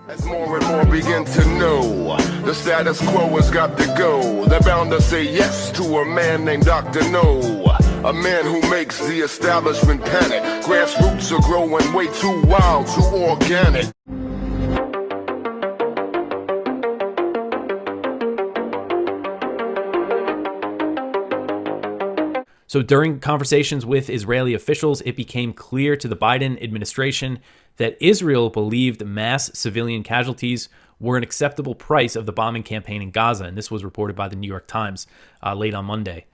As more and more begin to know, the status quo has got to go. They're bound to say yes to a man named Dr. No, a man who makes the establishment panic. Grassroots are growing way too wild, too organic. So during conversations with Israeli officials, it became clear to the Biden administration that Israel believed mass civilian casualties were an acceptable price of the bombing campaign in Gaza, and this was reported by the New York Times late on Monday.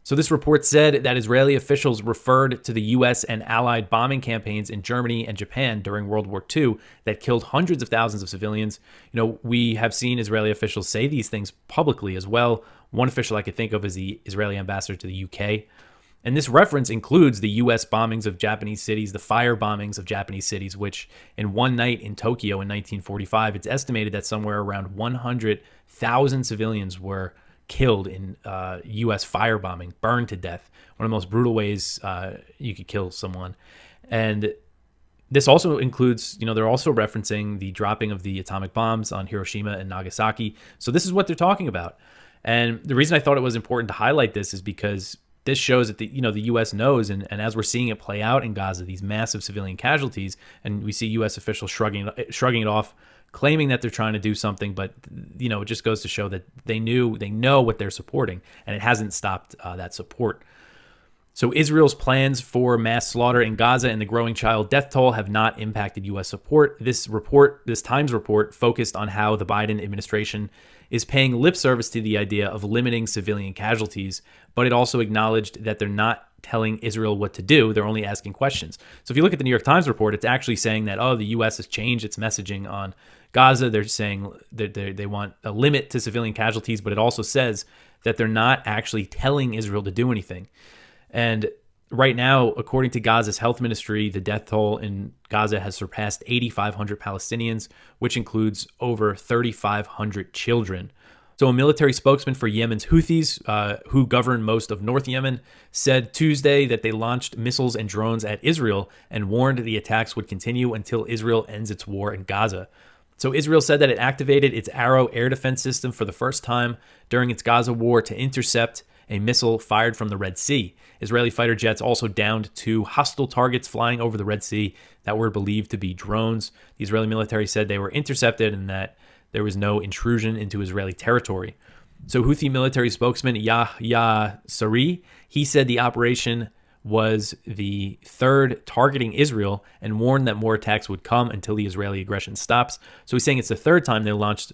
So this report said that Israeli officials referred to the U.S. and allied bombing campaigns in Germany and Japan during World War II that killed hundreds of thousands of civilians. You know, we have seen Israeli officials say these things publicly as well. One official I could think of is the Israeli ambassador to the UK. And this reference includes the U.S. bombings of Japanese cities, the fire bombings of Japanese cities, which in one night in Tokyo in 1945, it's estimated that somewhere around 100,000 civilians were killed in U.S. firebombing, burned to death. One of the most brutal ways you could kill someone. And this also includes, you know, they're also referencing the dropping of the atomic bombs on Hiroshima and Nagasaki. So this is what they're talking about. And the reason I thought it was important to highlight this is because this shows that the U.S. knows, and as we're seeing it play out in Gaza, these massive civilian casualties, and we see U.S. officials shrugging it off, claiming that they're trying to do something, but you know, it just goes to show that they know what they're supporting, and it hasn't stopped that support. So Israel's plans for mass slaughter in Gaza and the growing child death toll have not impacted U.S. support. This Times report, focused on how the Biden administration is paying lip service to the idea of limiting civilian casualties, but it also acknowledged that they're not telling Israel what to do. They're only asking questions. So if you look at the New York Times report, it's actually saying that, the U.S. has changed its messaging on Gaza. They're saying that they want a limit to civilian casualties, but it also says that they're not actually telling Israel to do anything. And right now, according to Gaza's health ministry, the death toll in Gaza has surpassed 8,500 Palestinians, which includes over 3,500 children. So a military spokesman for Yemen's Houthis, who govern most of North Yemen, said Tuesday that they launched missiles and drones at Israel and warned the attacks would continue until Israel ends its war in Gaza. So Israel said that it activated its Arrow air defense system for the first time during its Gaza war to intercept a missile fired from the Red Sea. Israeli fighter jets also downed 2 hostile targets flying over the Red Sea that were believed to be drones. The Israeli military said they were intercepted and that there was no intrusion into Israeli territory. So Houthi military spokesman Yahya Saree, he said the operation was the third targeting Israel and warned that more attacks would come until the Israeli aggression stops. So he's saying it's the third time they launched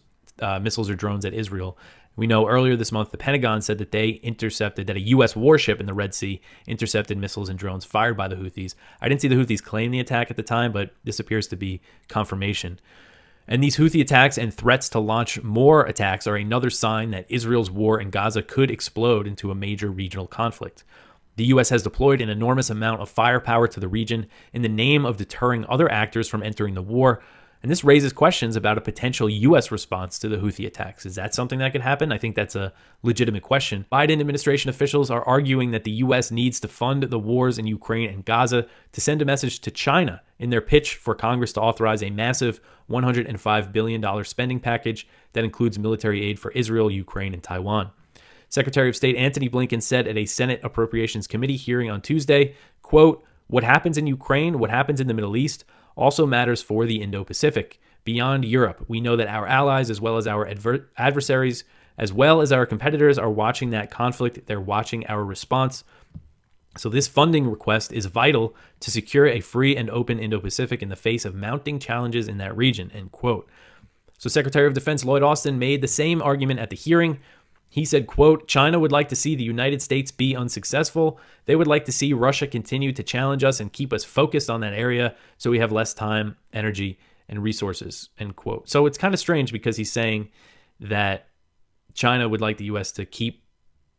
missiles or drones at Israel. We know earlier this month, the Pentagon said that that a U.S. warship in the Red Sea intercepted missiles and drones fired by the Houthis. I didn't see the Houthis claim the attack at the time, but this appears to be confirmation. And these Houthi attacks and threats to launch more attacks are another sign that Israel's war in Gaza could explode into a major regional conflict. The U.S. has deployed an enormous amount of firepower to the region in the name of deterring other actors from entering the war. And this raises questions about a potential U.S. response to the Houthi attacks. Is that something that could happen? I think that's a legitimate question. Biden administration officials are arguing that the U.S. needs to fund the wars in Ukraine and Gaza to send a message to China in their pitch for Congress to authorize a massive $105 billion spending package that includes military aid for Israel, Ukraine, and Taiwan. Secretary of State Antony Blinken said at a Senate Appropriations Committee hearing on Tuesday, quote, "What happens in Ukraine, what happens in the Middle East, also matters for the Indo-Pacific. Beyond Europe, we know that our allies, as well as our adversaries, as well as our competitors, are watching that conflict. They're watching our response. So this funding request is vital to secure a free and open Indo-Pacific in the face of mounting challenges in that region," end quote. So Secretary of Defense Lloyd Austin made the same argument at the hearing. He said, quote, "China would like to see the United States be unsuccessful. They would like to see Russia continue to challenge us and keep us focused on that area so we have less time, energy, and resources," end quote. So it's kind of strange because he's saying that China would like the U.S. to keep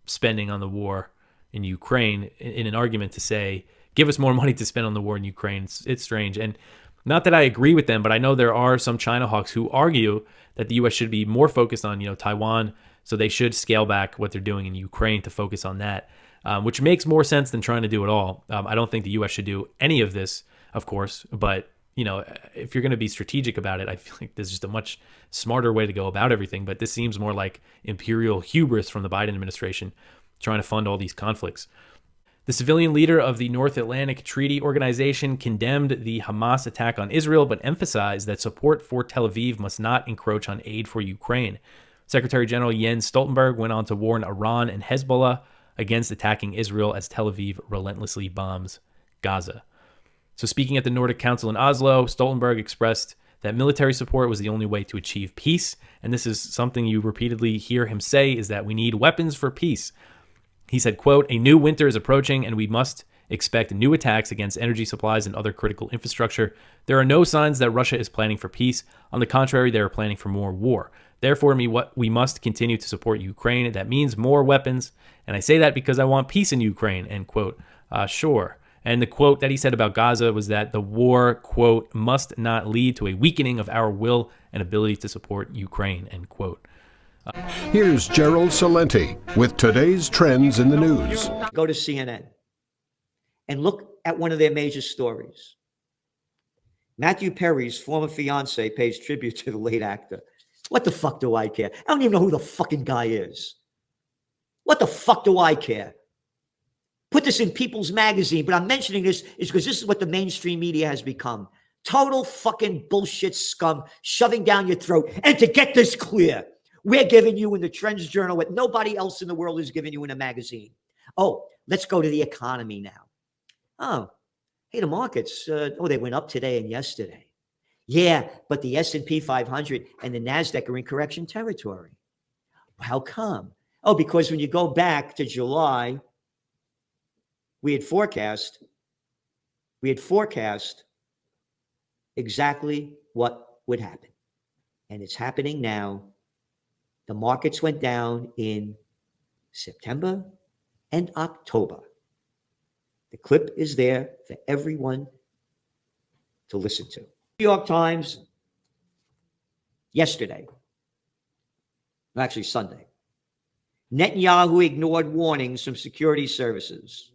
spending on the war in Ukraine in an argument to say, give us more money to spend on the war in Ukraine. It's strange. And not that I agree with them, but I know there are some China hawks who argue that the U.S. should be more focused on, Taiwan. So they should scale back what they're doing in Ukraine to focus on that, which makes more sense than trying to do it all. I don't think the U.S. should do any of this, of course, but if you're going to be strategic about it, I feel like there's just a much smarter way to go about everything. But this seems more like imperial hubris from the Biden administration trying to fund all these conflicts. The civilian leader of the North Atlantic Treaty Organization condemned the Hamas attack on Israel, but emphasized that support for Tel Aviv must not encroach on aid for Ukraine. Secretary General Jens Stoltenberg went on to warn Iran and Hezbollah against attacking Israel as Tel Aviv relentlessly bombs Gaza. So speaking at the Nordic Council in Oslo, Stoltenberg expressed that military support was the only way to achieve peace. And this is something you repeatedly hear him say, is that we need weapons for peace. He said, quote, "A new winter is approaching and we must expect new attacks against energy supplies and other critical infrastructure. There are no signs that Russia is planning for peace. On the contrary, they are planning for more war. Therefore, we must continue to support Ukraine. That means more weapons. And I say that because I want peace in Ukraine," end quote. Sure. And the quote that he said about Gaza was that the war, quote, "must not lead to a weakening of our will and ability to support Ukraine," end quote. Here's Gerald Salenti with today's trends in the news. Go to CNN and look at one of their major stories. Matthew Perry's former fiance pays tribute to the late actor. What the fuck do I care? I don't even know who the fucking guy is. What the fuck do I care? Put this in People's Magazine, but I'm mentioning this is because this is what the mainstream media has become. Total fucking bullshit scum shoving down your throat. And to get this clear, we're giving you in the Trends Journal what nobody else in the world is giving you in a magazine. Oh, let's go to the economy now. Oh, hey, the markets, they went up today and yesterday. Yeah, but the S&P 500 and the NASDAQ are in correction territory. How come? Oh, because when you go back to July, we had forecast exactly what would happen. And it's happening now. The markets went down in September and October. The clip is there for everyone to listen to. New York Times yesterday, actually Sunday, Netanyahu ignored warnings from security services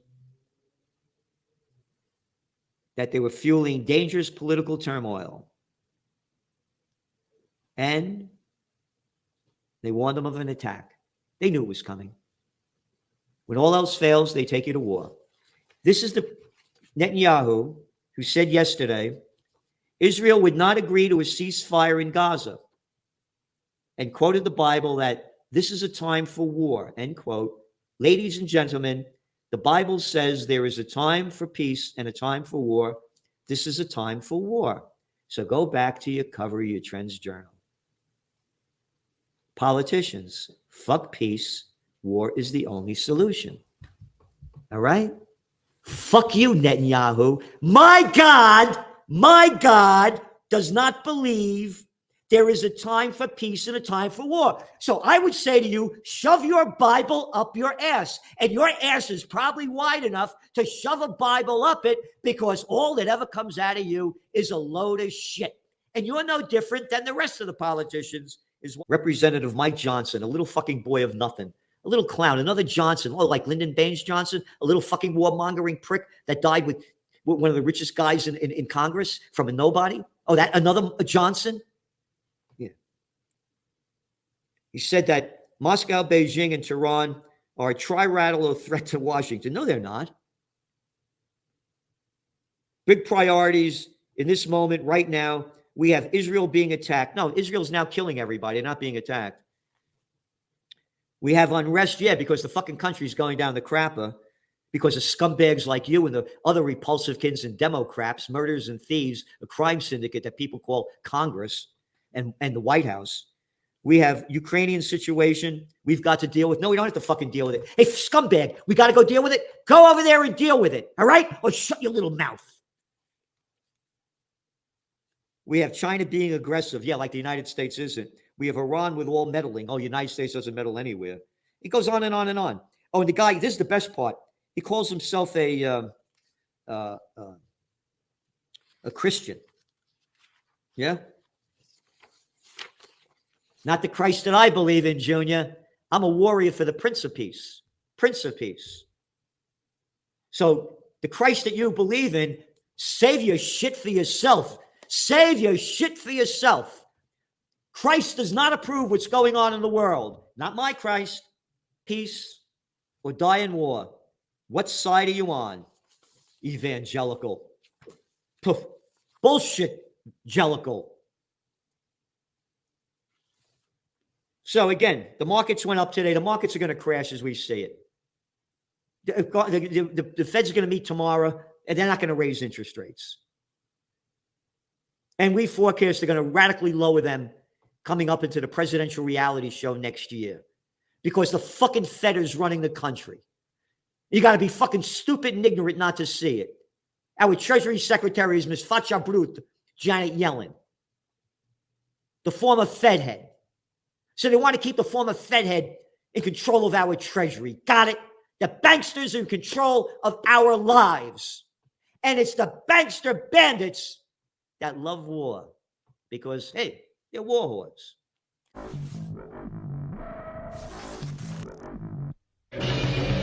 that they were fueling dangerous political turmoil. And they warned them of an attack. They knew it was coming. When all else fails, they take you to war. This is the Netanyahu who said yesterday, Israel would not agree to a ceasefire in Gaza, and quoted the Bible that this is a time for war, end quote. Ladies and gentlemen, the Bible says there is a time for peace and a time for war. This is a time for war. So go back to your cover of your Trends Journal. Politicians, fuck peace. War is the only solution. All right? Fuck you, Netanyahu. My God does not believe there is a time for peace and a time for war. So I would say to you, shove your Bible up your ass. And your ass is probably wide enough to shove a Bible up it, because all that ever comes out of you is a load of shit. And you're no different than the rest of the politicians. Is Representative Mike Johnson, a little fucking boy of nothing, a little clown, another Johnson, like Lyndon Baines Johnson, a little fucking warmongering prick that died with one of the richest guys in Congress from a nobody. Oh, that another Johnson? Yeah. He said that Moscow, Beijing, and Tehran are a trilateral threat to Washington. No, they're not. Big priorities in this moment right now. We have Israel being attacked. No, Israel's now killing everybody, not being attacked. We have unrest, because the fucking country's going down the crapper because of scumbags like you and the other repulsive kids and Democrats, murderers and thieves, a crime syndicate that people call Congress and the White House. We have Ukrainian situation we've got to deal with. No, we don't have to fucking deal with it. Hey, scumbag, we got to go deal with it? Go over there and deal with it, all right? Or shut your little mouth. We have China being aggressive. Yeah, like the United States isn't. We have Iran with all meddling. Oh, the United States doesn't meddle anywhere. It goes on and on and on. Oh, and the guy, this is the best part. He calls himself a Christian. Yeah? Not the Christ that I believe in, Junior. I'm a warrior for the Prince of Peace. Prince of Peace. So the Christ that you believe in, save your shit for yourself. Save your shit for yourself. Christ does not approve what's going on in the world. Not my Christ. Peace or die in war. What side are you on? Evangelical. Poof. Bullshit, jellical. So again, the markets went up today. The markets are going to crash as we see it. The Fed's going to meet tomorrow, and they're not going to raise interest rates. And we forecast they're going to radically lower them coming up into the presidential reality show next year, because the fucking Fed is running the country. You got to be fucking stupid and ignorant not to see it. Our Treasury Secretary is Ms. Facha Brut, Janet Yellen, the former Fed head. So they want to keep the former Fed head in control of our Treasury. Got it? The banksters are in control of our lives. And it's the bankster bandits that love war because, hey, they're war whores.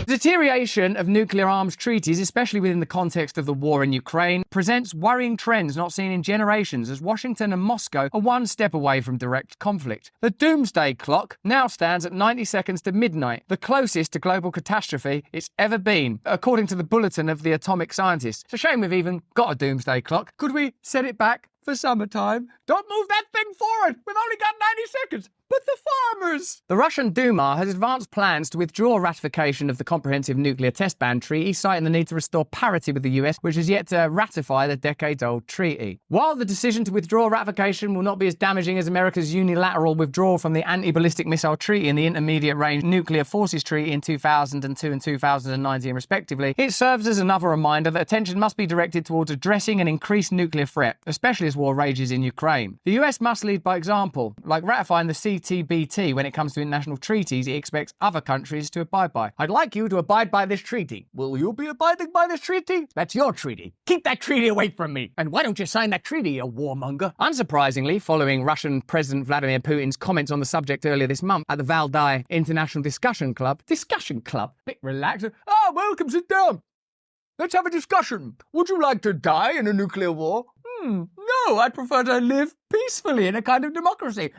The deterioration of nuclear arms treaties, especially within the context of the war in Ukraine, presents worrying trends not seen in generations as Washington and Moscow are one step away from direct conflict. The doomsday clock now stands at 90 seconds to midnight, the closest to global catastrophe it's ever been, according to the Bulletin of the Atomic Scientists. It's a shame we've even got a doomsday clock. Could we set it back for summertime? Don't move that thing forward! We've only got 90 seconds! But the farmers! The Russian Duma has advanced plans to withdraw ratification of the Comprehensive Nuclear Test Ban Treaty, citing the need to restore parity with the US, which has yet to ratify the decades-old treaty. While the decision to withdraw ratification will not be as damaging as America's unilateral withdrawal from the Anti-Ballistic Missile Treaty and the Intermediate Range Nuclear Forces Treaty in 2002 and 2019 respectively, it serves as another reminder that attention must be directed towards addressing an increased nuclear threat, especially as war rages in Ukraine. The US must lead by example, like ratifying the CTBT when it comes to international treaties it expects other countries to abide by. I'd like you to abide by this treaty. Will you be abiding by this treaty? That's your treaty. Keep that treaty away from me. And why don't you sign that treaty, you warmonger? Unsurprisingly, following Russian President Vladimir Putin's comments on the subject earlier this month at the Valdai International Discussion Club, bit relaxed. Ah, welcome, sit down. Let's have a discussion. Would you like to die in a nuclear war? No, I'd prefer to live peacefully in a kind of democracy.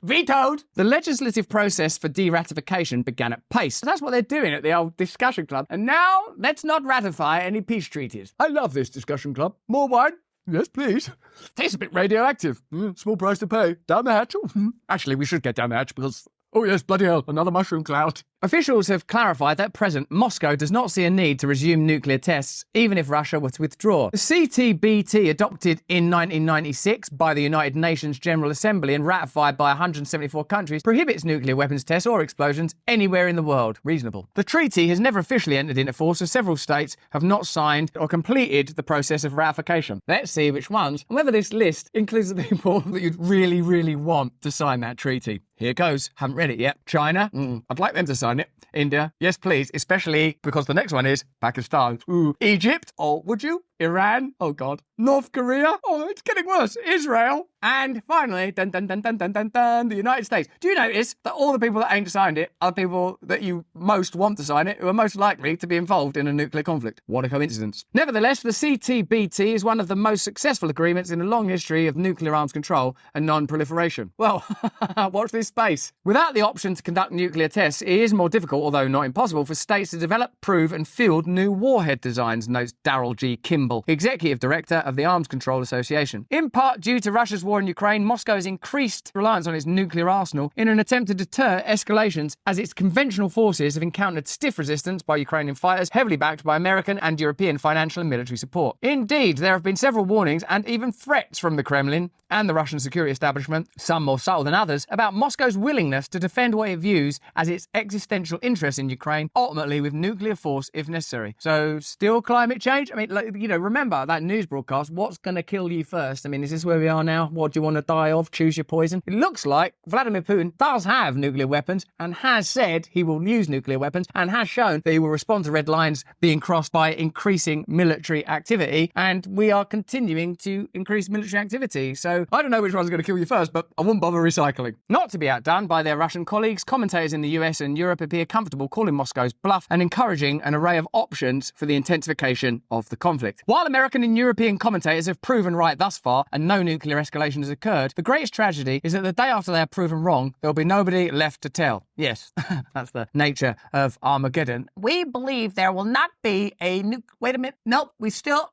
Vetoed! The legislative process for de-ratification began at pace. That's what they're doing at the old discussion club. And now, let's not ratify any peace treaties. I love this discussion club. More wine? Yes, please. Tastes a bit radioactive. Small price to pay. Down the hatch? Actually, we should get down the hatch because... oh yes, bloody hell, another mushroom cloud. Officials have clarified that at present, Moscow does not see a need to resume nuclear tests, even if Russia were to withdraw. The CTBT, adopted in 1996 by the United Nations General Assembly and ratified by 174 countries, prohibits nuclear weapons tests or explosions anywhere in the world. Reasonable. The treaty has never officially entered into force, as several states have not signed or completed the process of ratification. Let's see which ones, and whether this list includes the people that you'd really, really want to sign that treaty. Here goes. Haven't read it yet. China? I'd like them to sign it. India? Yes, please. Especially because the next one is Pakistan. Egypt? Oh, would you? Iran? Oh, God. North Korea? Oh, it's getting worse. Israel? And finally, the United States. Do you notice that all the people that ain't signed it are the people that you most want to sign it, who are most likely to be involved in a nuclear conflict? What a coincidence. Nevertheless, the CTBT is one of the most successful agreements in a long history of nuclear arms control and non-proliferation. Well, watch this space. Without the option to conduct nuclear tests, it is more difficult, although not impossible, for states to develop, prove and field new warhead designs, notes Darrell G. Kimball, Executive Director of the Arms Control Association. In part due to Russia's war in Ukraine, Moscow has increased reliance on its nuclear arsenal in an attempt to deter escalations, as its conventional forces have encountered stiff resistance by Ukrainian fighters, heavily backed by American and European financial and military support. Indeed, there have been several warnings and even threats from the Kremlin and the Russian security establishment, some more subtle than others, about Moscow's willingness to defend what it views as its existential interest in Ukraine, ultimately with nuclear force if necessary. So, still climate change? I mean, remember that news broadcast, what's going to kill you first? I mean, is this where we are now? What do you want to die of? Choose your poison? It looks like Vladimir Putin does have nuclear weapons and has said he will use nuclear weapons and has shown that he will respond to red lines being crossed by increasing military activity, and we are continuing to increase military activity. So So I don't know which one's going to kill you first, but I wouldn't bother recycling. Not to be outdone by their Russian colleagues, commentators in the US and Europe appear comfortable calling Moscow's bluff and encouraging an array of options for the intensification of the conflict. While American and European commentators have proven right thus far and no nuclear escalation has occurred, the greatest tragedy is that the day after they are proven wrong, there will be nobody left to tell. Yes, that's the nature of Armageddon. We believe there will not be a Wait a minute. Nope, we still...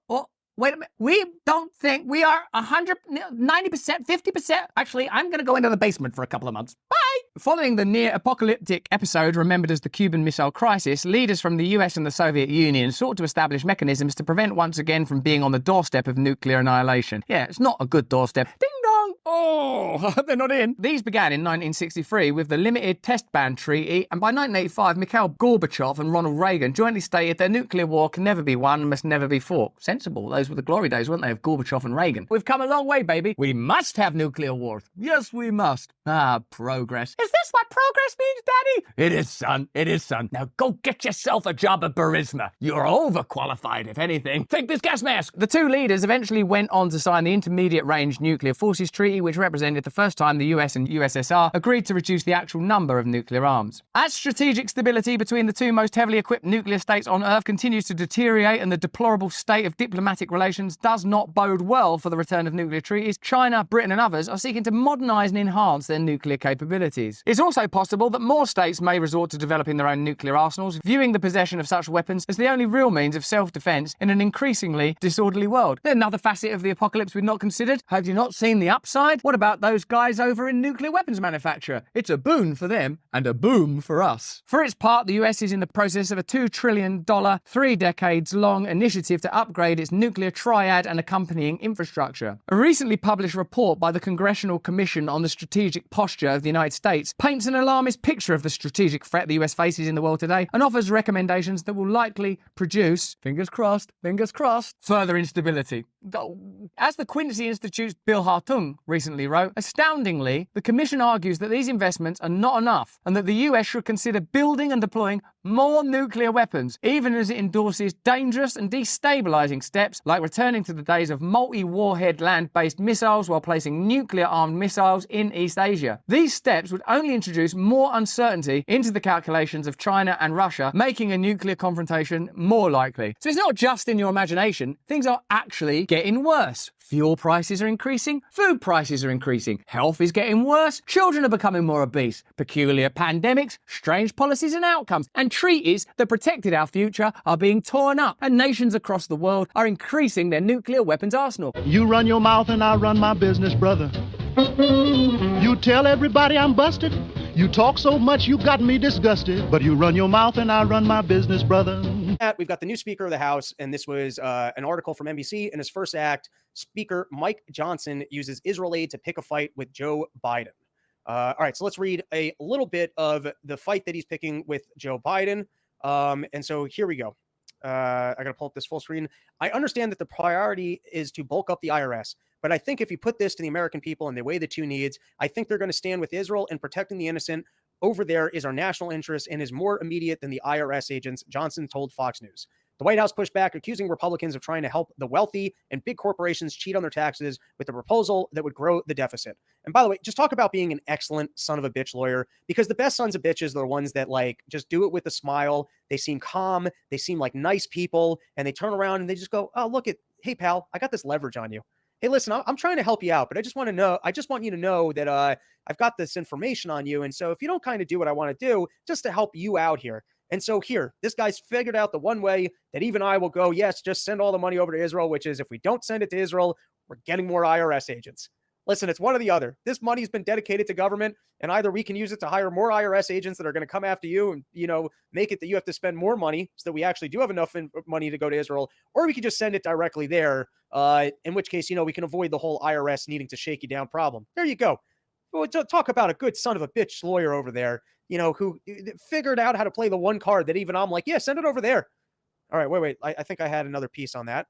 Wait a minute. We don't think we are 100, 90%, 50%. Actually, I'm going to go into the basement for a couple of months. Bye! Following the near-apocalyptic episode remembered as the Cuban Missile Crisis, leaders from the US and the Soviet Union sought to establish mechanisms to prevent once again from being on the doorstep of nuclear annihilation. Yeah, it's not a good doorstep. Ding dong! Oh, they're not in. These began in 1963 with the Limited Test Ban Treaty, and by 1985, Mikhail Gorbachev and Ronald Reagan jointly stated that nuclear war can never be won and must never be fought. Sensible. Those were the glory days, weren't they, of Gorbachev and Reagan? We've come a long way, baby. We must have nuclear wars. Yes, we must. Ah, progress. Is this what progress means, Daddy? It is, son. It is, son. Now go get yourself a job at Burisma. You're overqualified, if anything. Take this gas mask. The two leaders eventually went on to sign the Intermediate Range Nuclear Forces Treaty, which represented the first time the US and USSR agreed to reduce the actual number of nuclear arms. As strategic stability between the two most heavily equipped nuclear states on Earth continues to deteriorate and the deplorable state of diplomatic relations does not bode well for the return of nuclear treaties, China, Britain and others are seeking to modernise and enhance their nuclear capabilities. It's also possible that more states may resort to developing their own nuclear arsenals, viewing the possession of such weapons as the only real means of self-defence in an increasingly disorderly world. Another facet of the apocalypse we've not considered. Have you not seen the upside? What about those guys over in nuclear weapons manufacture? It's a boon for them and a boom for us. For its part, the US is in the process of a $2 trillion, 3 decades long initiative to upgrade its nuclear triad and accompanying infrastructure. A recently published report by the Congressional Commission on the Strategic Posture of the United States paints an alarmist picture of the strategic threat the US faces in the world today and offers recommendations that will likely produce, fingers crossed, further instability. As the Quincy Institute's Bill Hartung recently wrote, astoundingly, the Commission argues that these investments are not enough and that the US should consider building and deploying more nuclear weapons, even as it endorses dangerous and destabilizing steps like returning to the days of multi-warhead land-based missiles while placing nuclear-armed missiles in East Asia. These steps would only introduce more uncertainty into the calculations of China and Russia, making a nuclear confrontation more likely. So it's not just in your imagination, things are actually getting worse. Fuel prices are increasing, food prices are increasing, health is getting worse, children are becoming more obese, peculiar pandemics, strange policies and outcomes, and treaties that protected our future are being torn up, and nations across the world are increasing their nuclear weapons arsenal. You run your mouth and I run my business, brother. You tell everybody I'm busted. You talk so much you got me disgusted, but you run your mouth and I run my business, brother. We've got the new Speaker of the House, and this was an article from NBC. In his first act, Speaker Mike Johnson uses Israel aid to pick a fight with Joe Biden. All right, so let's read a little bit of the fight that he's picking with Joe Biden. And so here we go. I got to pull up this full screen. I understand that the priority is to bulk up the IRS. But I think if you put this to the American people and they weigh the two needs, I think they're going to stand with Israel and protecting the innocent. Over there is our national interest and is more immediate than the IRS agents, Johnson told Fox News. The White House pushed back, accusing Republicans of trying to help the wealthy and big corporations cheat on their taxes with a proposal that would grow the deficit. And by the way, just talk about being an excellent son of a bitch lawyer, because the best sons of bitches are the ones that like just do it with a smile. They seem calm. They seem like nice people, and they turn around and they just go, "Oh, look at, hey pal, I got this leverage on you. Hey, listen, I'm trying to help you out, but I just want you to know that I've got this information on you. And so if you don't kind of do what I want to do, just to help you out here." And so here, this guy's figured out the one way that even I will go, yes, just send all the money over to Israel, which is if we don't send it to Israel, we're getting more IRS agents. Listen, it's one or the other. This money's been dedicated to government, and either we can use it to hire more IRS agents that are going to come after you and, make it that you have to spend more money so that we actually do have enough money to go to Israel, or we can just send it directly there, in which case, we can avoid the whole IRS needing to shake you down problem. There you go. Well, talk about a good son of a bitch lawyer over there, who figured out how to play the one card that even I'm like, yeah, send it over there. All right, wait. I think I had another piece on that.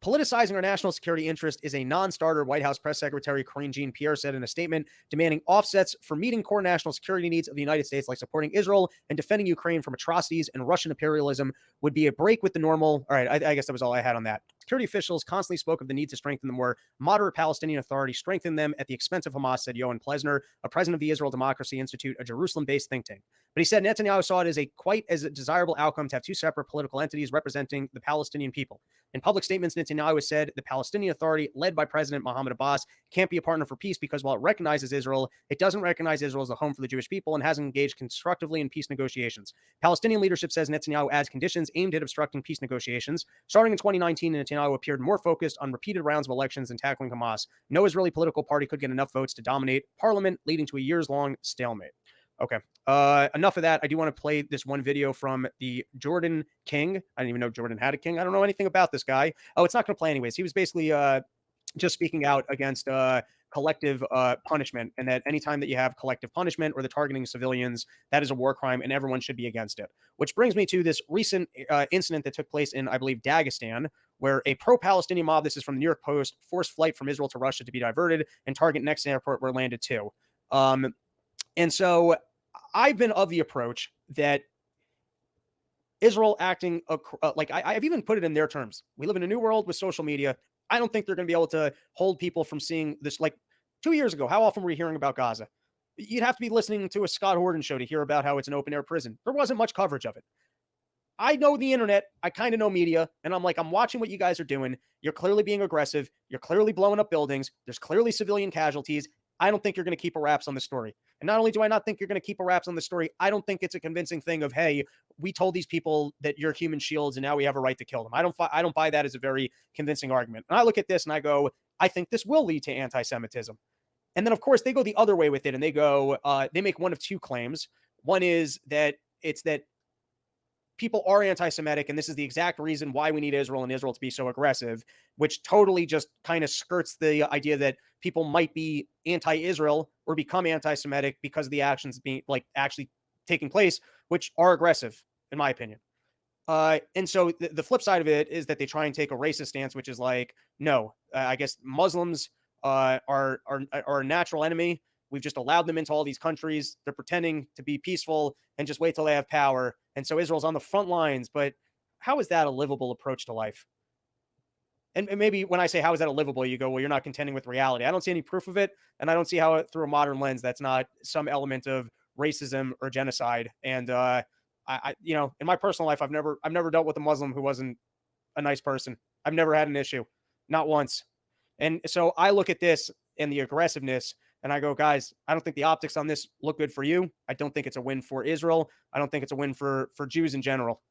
Politicizing our national security interest is a non-starter, White House Press Secretary Karine Jean-Pierre said in a statement, demanding offsets for meeting core national security needs of the United States, like supporting Israel and defending Ukraine from atrocities and Russian imperialism, would be a break with the normal. All right, I guess that was all I had on that. Security officials constantly spoke of the need to strengthen the more moderate Palestinian Authority, strengthen them at the expense of Hamas, said Yohan Plesner, a president of the Israel Democracy Institute, a Jerusalem-based think tank. But he said Netanyahu saw it as quite a desirable outcome to have two separate political entities representing the Palestinian people. In public statements, Netanyahu has said the Palestinian Authority, led by President Mahmoud Abbas, can't be a partner for peace because while it recognizes Israel, it doesn't recognize Israel as a home for the Jewish people and hasn't engaged constructively in peace negotiations. Palestinian leadership says Netanyahu adds conditions aimed at obstructing peace negotiations. Starting in 2019, Netanyahu appeared more focused on repeated rounds of elections and tackling Hamas. No Israeli political party could get enough votes to dominate parliament, leading to a years-long stalemate. Okay, enough of that. I do want to play this one video from the Jordan King. I didn't even know Jordan had a king. I don't know anything about this guy. Oh, it's not going to play anyways. He was basically just speaking out against collective punishment, and that anytime that you have collective punishment or the targeting of civilians, that is a war crime and everyone should be against it. Which brings me to this recent incident that took place in, I believe, Dagestan, where a pro-Palestinian mob, this is from the New York Post, forced flight from Israel to Russia to be diverted and target next airport where landed too. And so I've been of the approach that Israel acting like I've even put it in their terms. We live in a new world with social media. I don't think they're going to be able to hold people from seeing this. Like 2 years ago, how often were we hearing about Gaza? You'd have to be listening to a Scott Horton show to hear about how it's an open air prison. There wasn't much coverage of it. I know the internet. I kind of know media. And I'm like, I'm watching what you guys are doing. You're clearly being aggressive. You're clearly blowing up buildings. There's clearly civilian casualties. I don't think you're going to keep a wraps on the story. And not only do I not think you're going to keep a wraps on the story, I don't think it's a convincing thing of, hey, we told these people that you're human shields and now we have a right to kill them. I don't buy that as a very convincing argument. And I look at this and I go, I think this will lead to anti-Semitism. And then, of course, they go the other way with it and they go, they make one of two claims. One is that it's that people are anti-Semitic, and this is the exact reason why we need Israel and Israel to be so aggressive, which totally just kind of skirts the idea that people might be anti-Israel or become anti-Semitic because of the actions being actually taking place, which are aggressive, in my opinion. And so the flip side of it is that they try and take a racist stance, which is like, no, I guess Muslims are a natural enemy. We've just allowed them into all these countries. They're pretending to be peaceful and just wait till they have power. And so Israel's on the front lines. But how is that a livable approach to life? And maybe when I say how is that a livable, you go, well, you're not contending with reality. I don't see any proof of it. And I don't see how through a modern lens, that's not some element of racism or genocide. And I in my personal life, I've never dealt with a Muslim who wasn't a nice person. I've never had an issue, not once. And so I look at this and the aggressiveness, and I go, guys, I don't think the optics on this look good for you. I don't think it's a win for Israel. I don't think it's a win for Jews in general.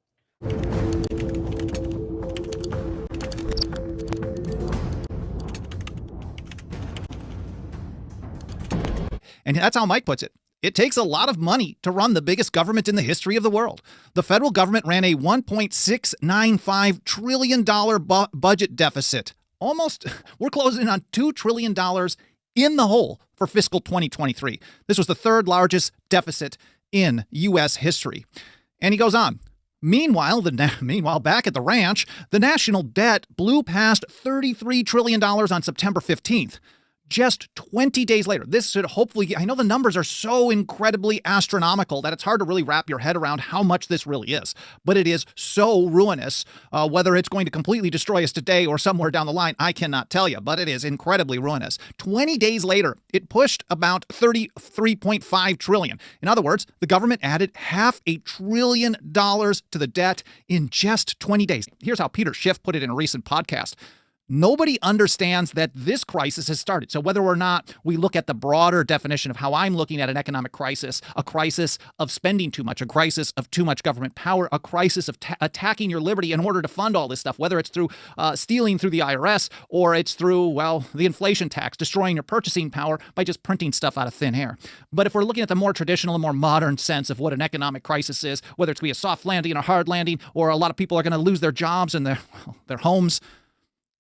And that's how Mike puts it. It takes a lot of money to run the biggest government in the history of the world. The federal government ran a $1.695 trillion budget deficit. We're closing on $2 trillion in the hole for fiscal 2023. This was the third largest deficit in U.S. history. And he goes on. Meanwhile, back at the ranch, the national debt blew past $33 trillion on September 15th. Just 20 days later, this should hopefully, I know the numbers are so incredibly astronomical that it's hard to really wrap your head around how much this really is. But it is so ruinous, whether it's going to completely destroy us today or somewhere down the line, I cannot tell you, but it is incredibly ruinous. 20 days later, it pushed about $33.5 trillion. In other words, the government added $500 billion to the debt in just 20 days. Here's how Peter Schiff put it in a recent podcast. Nobody understands that this crisis has started. So whether or not we look at the broader definition of how I'm looking at an economic crisis, a crisis of spending too much, a crisis of too much government power, a crisis of attacking your liberty in order to fund all this stuff, whether it's through stealing through the IRS or it's through, well, the inflation tax, destroying your purchasing power by just printing stuff out of thin air. But if we're looking at the more traditional and more modern sense of what an economic crisis is, whether it's going to be a soft landing, a hard landing, or a lot of people are going to lose their jobs and their homes,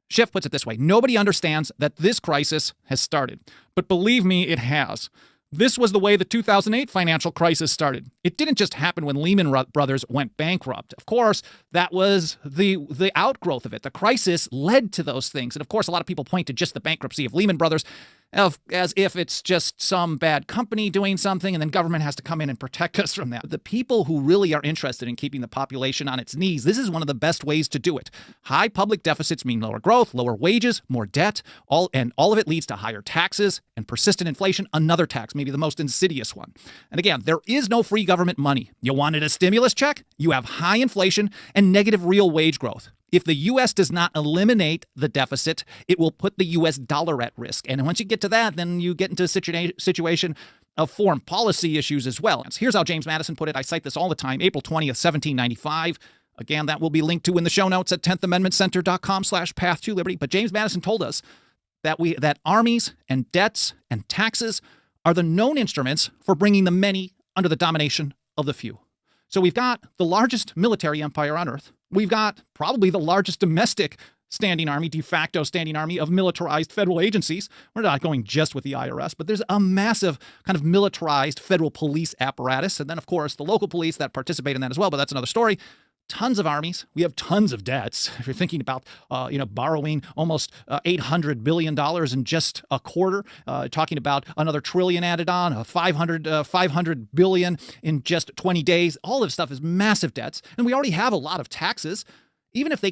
Schiff puts it this way. Nobody understands that this crisis has started. But believe me, it has. This was the way the 2008 financial crisis started. It didn't just happen when Lehman Brothers went bankrupt. Of course, that was the outgrowth of it. The crisis led to those things. And of course, a lot of people point to just the bankruptcy of Lehman Brothers. as if it's just some bad company doing something and then government has to come in and protect us from that. The people who really are interested in keeping the population on its knees, this is one of the best ways to do it. High public deficits mean lower growth, lower wages, more debt, all of it leads to higher taxes and persistent inflation, another tax, maybe the most insidious one. And again, there is no free government money. You wanted a stimulus check? You have high inflation and negative real wage growth. If the U.S. does not eliminate the deficit, it will put the U.S. dollar at risk. And once you get to that, then you get into a situation of foreign policy issues as well. Here's how James Madison put it. I cite this all the time, April 20th, 1795. Again, that will be linked to in the show notes at 10thamendmentcenter.com/path-to-liberty. But James Madison told us that armies and debts and taxes are the known instruments for bringing the many under the domination of the few. So we've got the largest military empire on earth. We've got probably the largest domestic standing army, de facto standing army of militarized federal agencies. We're not going just with the IRS, but there's a massive kind of militarized federal police apparatus. And then, of course, the local police that participate in that as well. But that's another story. Tons of armies. We have tons of debts. If you're thinking about, borrowing almost $800 billion in just a quarter, talking about another trillion added on, 500 billion in just 20 days. All this stuff is massive debts. And we already have a lot of taxes, even if they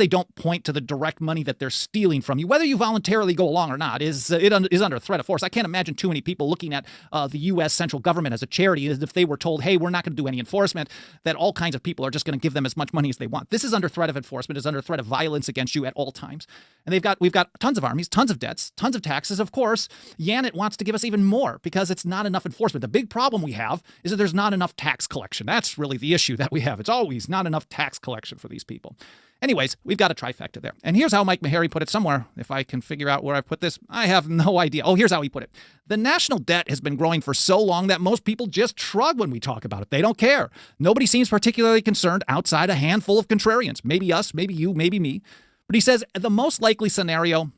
don't point to the direct money that they're stealing from you, whether you voluntarily go along or not, is under threat of force. I can't imagine too many people looking at the U.S. central government as a charity as if they were told, hey, we're not going to do any enforcement, that all kinds of people are just going to give them as much money as they want. This is under threat of enforcement, is under threat of violence against you at all times. And we've got tons of armies, tons of debts, tons of taxes. Of course, Janet wants to give us even more because it's not enough enforcement. The big problem we have is that there's not enough tax collection. That's really the issue that we have. It's always not enough tax collection for these people. Anyways, we've got a trifecta there. And here's how Mike Maharrey put it somewhere. If I can figure out where I put this, I have no idea. Oh, here's how he put it. The national debt has been growing for so long that most people just shrug when we talk about it. They don't care. Nobody seems particularly concerned outside a handful of contrarians. Maybe us, maybe you, maybe me. But he says the most likely scenario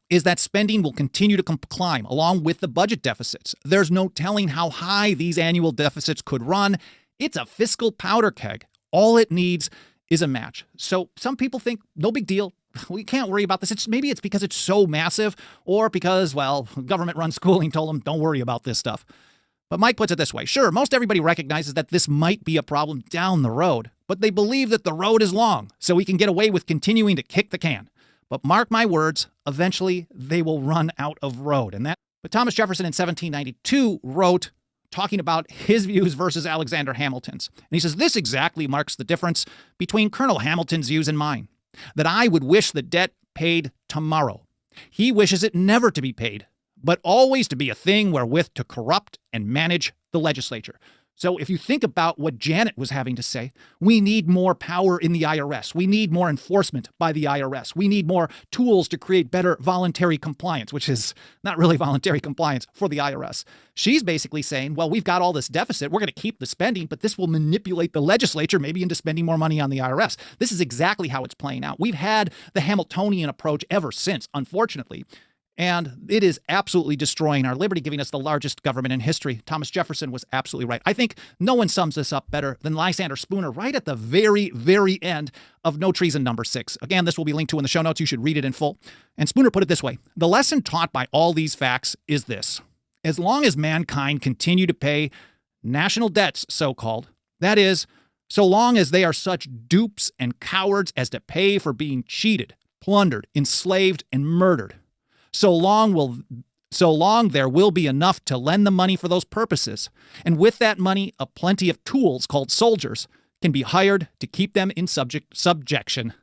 is that spending will continue to climb along with the budget deficits. There's no telling how high these annual deficits could run. It's a fiscal powder keg. All it needs is a match. So some people think, no big deal. We can't worry about this. Maybe it's because it's so massive or because, government-run schooling told them, don't worry about this stuff. But Mike puts it this way. Sure, most everybody recognizes that this might be a problem down the road, but they believe that the road is long, so we can get away with continuing to kick the can. But mark my words, eventually they will run out of road. But Thomas Jefferson in 1792 wrote, talking about his views versus Alexander Hamilton's. And he says, this exactly marks the difference between Colonel Hamilton's views and mine, that I would wish the debt paid tomorrow. He wishes it never to be paid, but always to be a thing wherewith to corrupt and manage the legislature. So if you think about what Janet was having to say, we need more power in the IRS. We need more enforcement by the IRS. We need more tools to create better voluntary compliance, which is not really voluntary compliance for the IRS. She's basically saying, well, we've got all this deficit. We're going to keep the spending, but this will manipulate the legislature maybe into spending more money on the IRS. This is exactly how it's playing out. We've had the Hamiltonian approach ever since, unfortunately. And it is absolutely destroying our liberty, giving us the largest government in history. Thomas Jefferson was absolutely right. I think no one sums this up better than Lysander Spooner right at the very, very end of No Treason number 6. Again, this will be linked to in the show notes. You should read it in full. And Spooner put it this way. The lesson taught by all these facts is this. As long as mankind continue to pay national debts, so-called, that is, so long as they are such dupes and cowards as to pay for being cheated, plundered, enslaved, and murdered, so long there will be enough to lend the money for those purposes. And with that money, a plenty of tools called soldiers can be hired to keep them in subjection.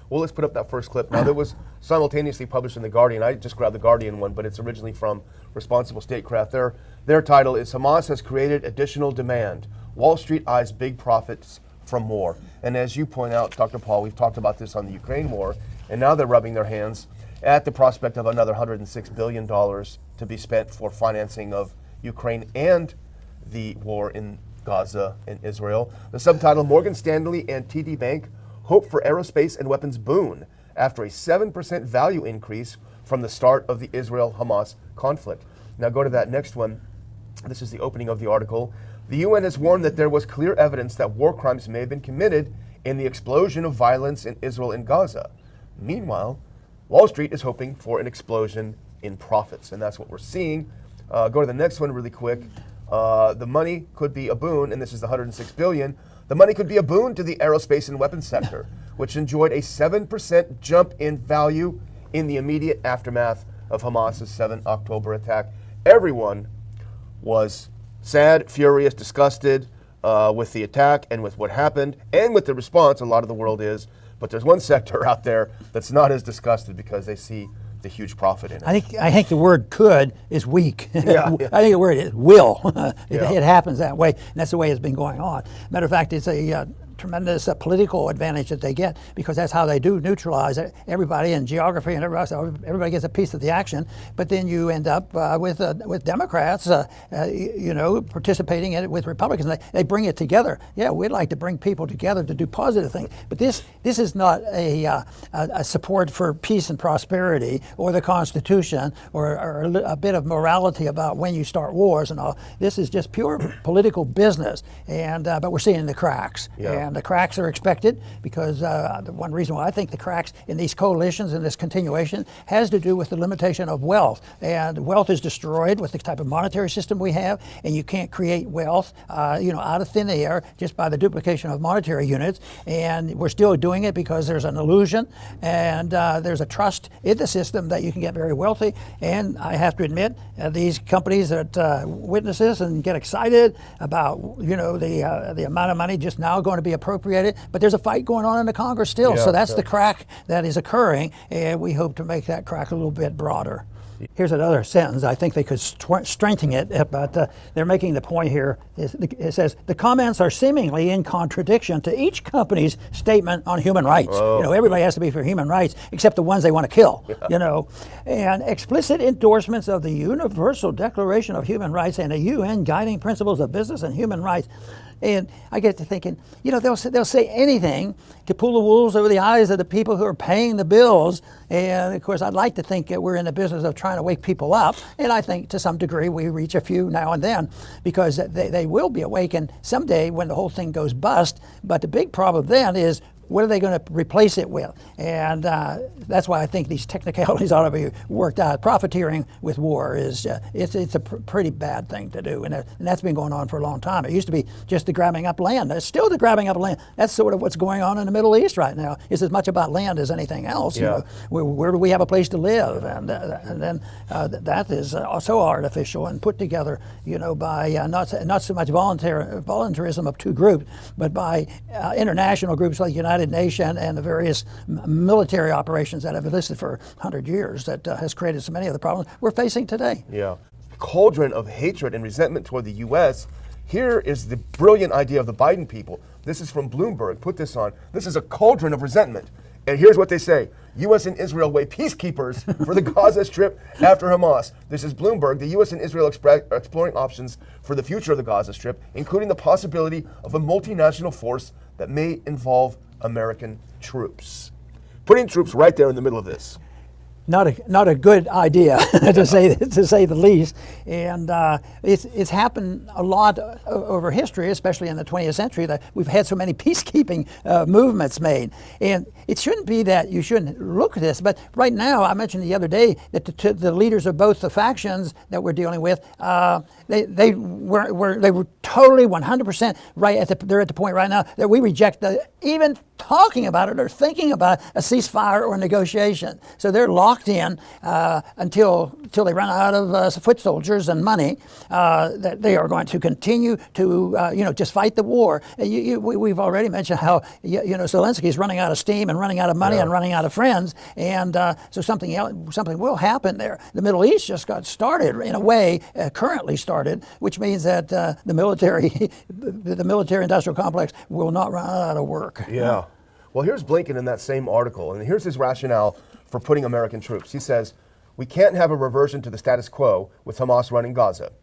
Well, let's put up that first clip. Now, that was simultaneously published in The Guardian. I just grabbed the Guardian one, but it's originally from Responsible Statecraft. Their title is Hamas has created additional demand. Wall Street eyes big profits from more. And as you point out, Dr. Paul, we've talked about this on the Ukraine war, and now they're rubbing their hands at the prospect of another $106 billion to be spent for financing of Ukraine and the war in Gaza and Israel. The subtitle, Morgan Stanley and TD Bank hope for aerospace and weapons boon after a 7% value increase from the start of the Israel-Hamas conflict. Now go to that next one. This is the opening of the article. The UN has warned that there was clear evidence that war crimes may have been committed in the explosion of violence in Israel and Gaza. Meanwhile, Wall Street is hoping for an explosion in profits, and that's what we're seeing. Go to the next one really quick. The money could be a boon, and this is the $106 billion. The money could be a boon to the aerospace and weapons sector, which enjoyed a 7% jump in value in the immediate aftermath of Hamas's 7 October attack. Everyone was sad, furious, disgusted with the attack and with what happened and with the response. A lot of the world is, but there's one sector out there that's not as disgusted because they see the huge profit in it. I think the word "could" is weak. Yeah. I think the word is "will." Yeah. It happens that way, and that's the way it's been going on. Matter of fact, it's a tremendous political advantage that they get because that's how they do neutralize everybody in geography and everybody. So everybody gets a piece of the action, but then you end up with Democrats, participating in it with Republicans. They bring it together. Yeah, we'd like to bring people together to do positive things, but this is not a support for peace and prosperity or the Constitution or a bit of morality about when you start wars and all. This is just pure political business, and but we're seeing the cracks. Yeah. And the cracks are expected because the one reason why I think the cracks in these coalitions and this continuation has to do with the limitation of wealth. And wealth is destroyed with the type of monetary system we have, and you can't create wealth, out of thin air just by the duplication of monetary units. And we're still doing it because there's an illusion and there's a trust in the system that you can get very wealthy. And I have to admit, these companies that witness this and get excited about, the amount of money just now going to be appropriated, but there's a fight going on in the Congress still. So that's the crack that is occurring, and we hope to make that crack a little bit broader. Here's another sentence. I think they could strengthen it, but they're making the point here. It says, the comments are seemingly in contradiction to each company's statement on human rights. Oh. Everybody has to be for human rights, except the ones they want to kill, And explicit endorsements of the Universal Declaration of Human Rights and the UN Guiding Principles of Business and Human Rights. And I get to thinking, they'll say anything to pull the wolves over the eyes of the people who are paying the bills. And of course, I'd like to think that we're in the business of trying to wake people up. And I think to some degree we reach a few now and then because they will be awakened someday when the whole thing goes bust. But the big problem then is, what are they going to replace it with? And that's why I think these technicalities ought to be worked out. Profiteering with war is it's a pretty bad thing to do, and that's been going on for a long time. It used to be just the grabbing up land. It's still the grabbing up land. That's sort of what's going on in the Middle East right now. It's as much about land as anything else. Yeah. Where do we have a place to live? And then that is so artificial and put together, by not so much voluntarism of two groups, but by international groups like the United Nations and the various military operations that have existed for 100 years that has created so many of the problems we're facing today. Yeah. Cauldron of hatred and resentment toward the U.S. Here is the brilliant idea of the Biden people. This is from Bloomberg. Put this on. This is a cauldron of resentment. And here's what they say. U.S. and Israel weigh peacekeepers for the Gaza Strip after Hamas. This is Bloomberg. The U.S. and Israel are exploring options for the future of the Gaza Strip, including the possibility of a multinational force that may involve American troops. Putting troops right there in the middle of this. Not a good idea to say the least, and it's happened a lot over history, especially in the 20th century, that we've had so many peacekeeping movements made. And it shouldn't be that you shouldn't look at this, but right now, I mentioned the other day that the leaders of both the factions that we're dealing with, they were totally 100% right they're at the point right now that we reject even talking about it or thinking about a ceasefire or negotiation. So they're locked in until they run out of foot soldiers and money. That they are going to continue to just fight the war. We've already mentioned how Zelensky's running out of steam and running out of money and running out of friends, and so something will happen there. The Middle East just got started in a way, currently started, which means that the military-industrial complex will not run out of work. Yeah. Well, here's Blinken in that same article, and here's his rationale for putting American troops. He says, we can't have a reversion to the status quo with Hamas running Gaza.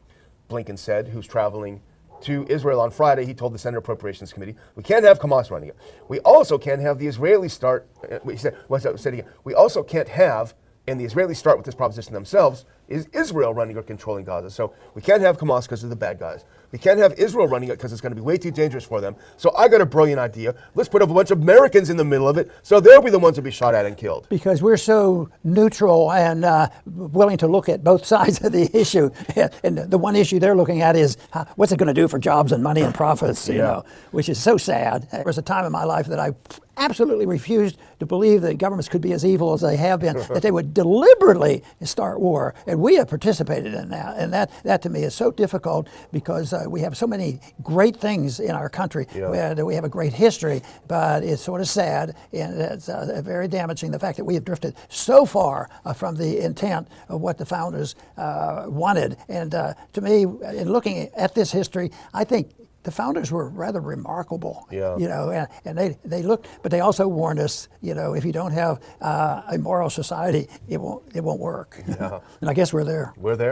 Blinken said, who's traveling to Israel on Friday, he told the Senate Appropriations Committee, we can't have Hamas running it. We also can't have the Israelis start, we also can't have, and the Israelis start with this proposition themselves, is Israel running or controlling Gaza. So we can't have Hamas because they're the bad guys. We can't have Israel running it because it's going to be way too dangerous for them. So I got a brilliant idea. Let's put a bunch of Americans in the middle of it, so they'll be the ones to be shot at and killed. Because we're so neutral and willing to look at both sides of the issue. And the one issue they're looking at is what's it going to do for jobs and money and profits, you know, which is so sad. There was a time in my life that I absolutely refused to believe that governments could be as evil as they have been, that they would deliberately start war. And we have participated in that. And that to me is so difficult because we have so many great things in our country. We have a great history, but it's sort of sad and it's very damaging, the fact that we have drifted so far from the intent of what the founders wanted. And to me, in looking at this history, I think the founders were rather remarkable, you know, and they looked, but they also warned us, you know, if you don't have a moral society, it won't work. And I guess we're there. We're there.